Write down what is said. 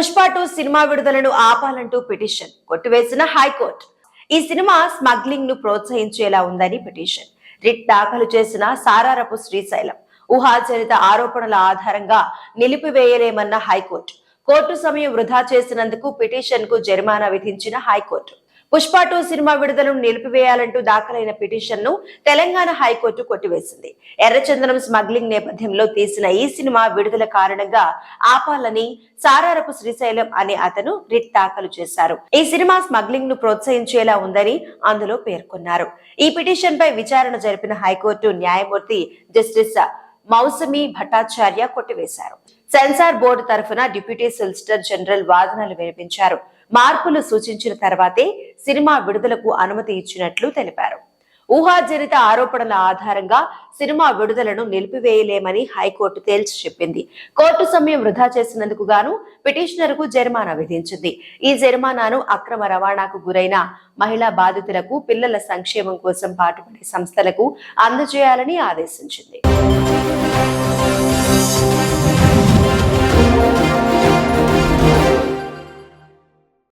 Pushpa 2 cinema విడుదలను ఆపాలంటూ petition కొట్టివేసిన high court. ఈ సినిమా స్మగ్లింగ్ ను ప్రోత్సహించేలా ఉందని పిటిషన్ రిట్ దాఖలు చేసిన సారారపు శ్రీశైలం ఊహాజనిత ఆరోపణల ఆధారంగా నిలిపివేయలేమన్న హైకోర్టు. కోర్టు సమయం వృధా చేసినందుకు పిటిషన్ కు జరిమానా విధించిన హైకోర్టు. పుష్ప 2 సినిమా విడుదలను నిలిపివేయాలంటూ దాఖలైన పిటిషన్ ను తెలంగాణ హైకోర్టు కొట్టివేసింది. ఎర్రచందనం స్మగ్లింగ్ నేపథ్యంలో తీసిన ఈ సినిమా విడుదల కారణంగా ఆపాలని సారారపు శ్రీశైలం అనే అతను రిట్ దాఖలు చేశారు. ఈ సినిమా స్మగ్లింగ్ ను ప్రోత్సహించేలా ఉందని అందులో పేర్కొన్నారు. ఈ పిటిషన్ పై విచారణ జరిపిన హైకోర్టు న్యాయమూర్తి justice Mousumi Bhattacharya కొట్టివేశారు. Censor board తరఫున డిప్యూటీ సొలిసిటర్ జనరల్ వాదనలు వినిపించారు. మార్పులు సూచించిన తర్వాతే సినిమా విడుదలకు అనుమతి ఇచ్చినట్లు తెలిపారు. ఊహాజనిత ఆరోపణల ఆధారంగా సినిమా విడుదలను నిలిపివేయలేమని హైకోర్టు తేల్చి చెప్పింది. కోర్టు సమయం వృధా చేసినందుకు గాను పిటిషనర్ కు జరిమానా విధించింది. ఈ జరిమానాను అక్రమ రవాణాకు గురైన మహిళా బాధితులకు, పిల్లల సంక్షేమం కోసం పాటుపడే సంస్థలకు అందజేయాలని ఆదేశించింది.